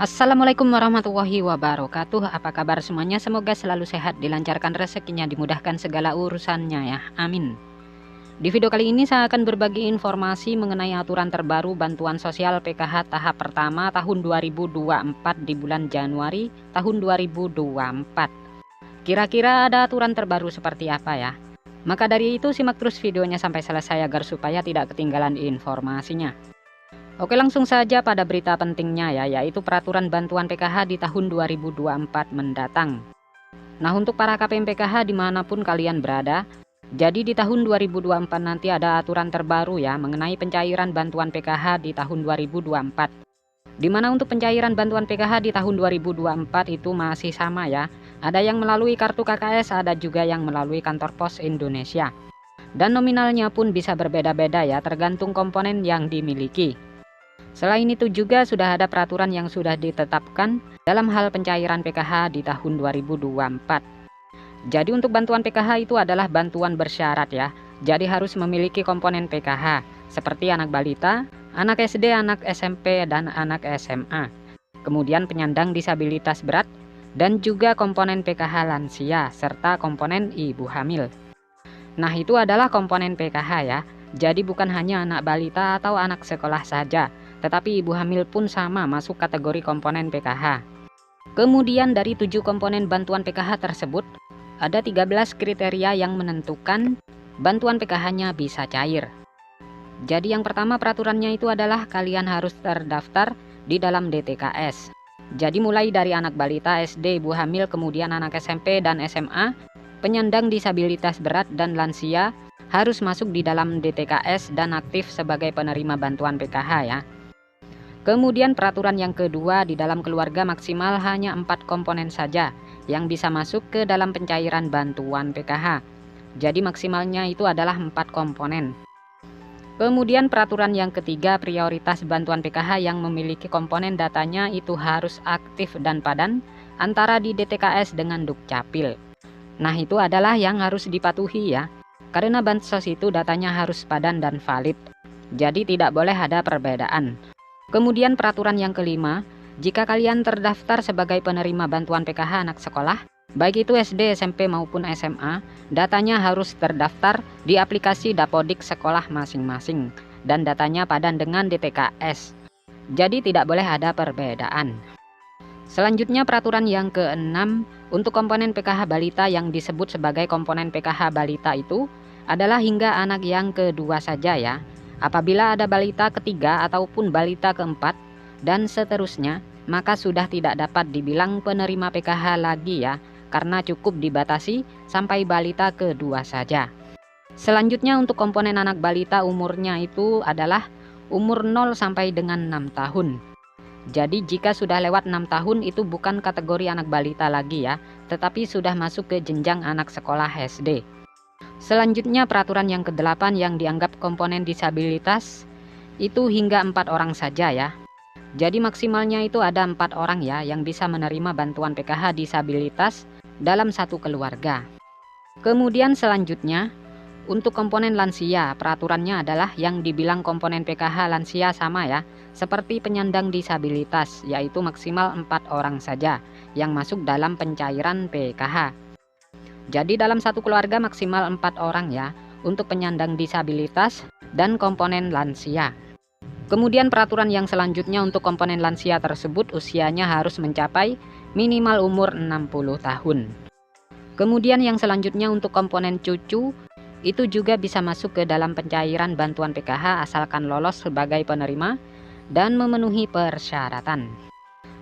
Assalamualaikum warahmatullahi wabarakatuh. Apa kabar semuanya? Semoga selalu sehat, dilancarkan rezekinya, dimudahkan segala urusannya ya. Amin. Di video kali ini saya akan berbagi informasi mengenai aturan terbaru bantuan sosial PKH tahap pertama tahun 2024 di bulan Januari tahun 2024. Kira-kira ada aturan terbaru seperti apa ya? Maka dari itu simak terus videonya sampai selesai agar supaya tidak ketinggalan informasinya. Oke, langsung saja pada berita pentingnya ya, yaitu peraturan bantuan PKH di tahun 2024 mendatang. Nah, untuk para KPM PKH dimanapun kalian berada, jadi di tahun 2024 nanti ada aturan terbaru ya mengenai pencairan bantuan PKH di tahun 2024. Dimana untuk pencairan bantuan PKH di tahun 2024 itu masih sama ya. Ada yang melalui kartu KKS, ada juga yang melalui kantor pos Indonesia. Dan nominalnya pun bisa berbeda-beda ya, tergantung komponen yang dimiliki. Selain itu juga sudah ada peraturan yang sudah ditetapkan dalam hal pencairan PKH di tahun 2024. Jadi untuk bantuan PKH itu adalah bantuan bersyarat ya. Jadi harus memiliki komponen PKH seperti anak balita, anak SD, anak SMP, dan anak SMA. Kemudian penyandang disabilitas berat dan juga komponen PKH lansia serta komponen ibu hamil. Nah, itu adalah komponen PKH ya. Jadi bukan hanya anak balita atau anak sekolah saja, tetapi ibu hamil pun sama masuk kategori komponen PKH. Kemudian dari 7 komponen bantuan PKH tersebut, ada 13 kriteria yang menentukan bantuan PKH-nya bisa cair. Jadi yang pertama peraturannya itu adalah kalian harus terdaftar di dalam DTKS. Jadi mulai dari anak balita, SD, ibu hamil, kemudian anak SMP dan SMA, penyandang disabilitas berat dan lansia harus masuk di dalam DTKS dan aktif sebagai penerima bantuan PKH ya. Kemudian peraturan yang kedua, di dalam keluarga maksimal hanya 4 komponen saja yang bisa masuk ke dalam pencairan bantuan PKH. Jadi maksimalnya itu adalah 4 komponen. Kemudian peraturan yang ketiga, prioritas bantuan PKH yang memiliki komponen datanya itu harus aktif dan padan antara di DTKS dengan Dukcapil. Nah, itu adalah yang harus dipatuhi ya. Karena bansos itu datanya harus padan dan valid. Jadi tidak boleh ada perbedaan. Kemudian peraturan yang kelima, jika kalian terdaftar sebagai penerima bantuan PKH anak sekolah, baik itu SD, SMP maupun SMA, datanya harus terdaftar di aplikasi Dapodik sekolah masing-masing dan datanya padan dengan DTKS. Jadi tidak boleh ada perbedaan. Selanjutnya peraturan yang keenam, untuk komponen PKH balita yang disebut sebagai komponen PKH balita itu adalah hingga anak yang kedua saja ya. Apabila ada balita ketiga ataupun balita keempat dan seterusnya, maka sudah tidak dapat dibilang penerima PKH lagi ya, karena cukup dibatasi sampai balita kedua saja. Selanjutnya untuk komponen anak balita umurnya itu adalah umur 0 sampai dengan 6 tahun. Jadi jika sudah lewat 6 tahun itu bukan kategori anak balita lagi ya, tetapi sudah masuk ke jenjang anak sekolah SD. Selanjutnya peraturan yang ke-8 yang dianggap komponen disabilitas itu hingga 4 orang saja ya. Jadi maksimalnya itu ada 4 orang ya yang bisa menerima bantuan PKH disabilitas dalam satu keluarga. Kemudian selanjutnya untuk komponen lansia, peraturannya adalah yang dibilang komponen PKH lansia sama ya, seperti penyandang disabilitas, yaitu maksimal 4 orang saja yang masuk dalam pencairan PKH. Jadi dalam satu keluarga maksimal 4 orang ya untuk penyandang disabilitas dan komponen lansia. Kemudian peraturan yang selanjutnya untuk komponen lansia tersebut usianya harus mencapai minimal umur 60 tahun. Kemudian yang selanjutnya untuk komponen cucu itu juga bisa masuk ke dalam pencairan bantuan PKH asalkan lolos sebagai penerima dan memenuhi persyaratan.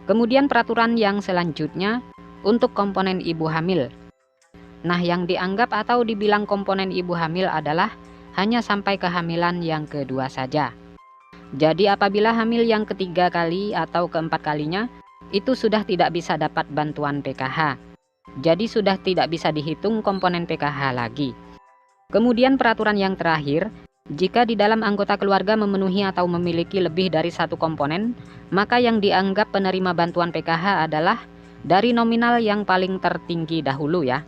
Kemudian peraturan yang selanjutnya untuk komponen ibu hamil. Nah, yang dianggap atau dibilang komponen ibu hamil adalah hanya sampai kehamilan yang kedua saja. Jadi apabila hamil yang ketiga kali atau keempat kalinya, itu sudah tidak bisa dapat bantuan PKH. Jadi sudah tidak bisa dihitung komponen PKH lagi. Kemudian peraturan yang terakhir, jika di dalam anggota keluarga memenuhi atau memiliki lebih dari satu komponen, maka yang dianggap penerima bantuan PKH adalah dari nominal yang paling tertinggi dahulu ya.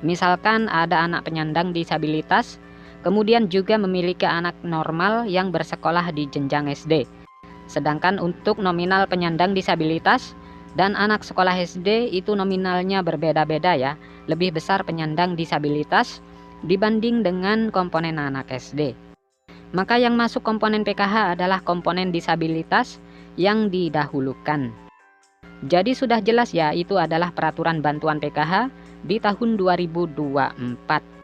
Misalkan ada anak penyandang disabilitas, kemudian juga memiliki anak normal yang bersekolah di jenjang SD. Sedangkan untuk nominal penyandang disabilitas dan anak sekolah SD itu nominalnya berbeda-beda ya. Lebih besar penyandang disabilitas dibanding dengan komponen anak SD. Maka yang masuk komponen PKH adalah komponen disabilitas yang didahulukan. Jadi sudah jelas ya, itu adalah peraturan bantuan PKH di tahun 2024.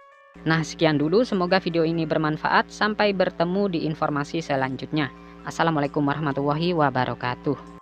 Nah, sekian dulu, semoga video ini bermanfaat. Sampai bertemu di informasi selanjutnya. Assalamualaikum warahmatullahi wabarakatuh.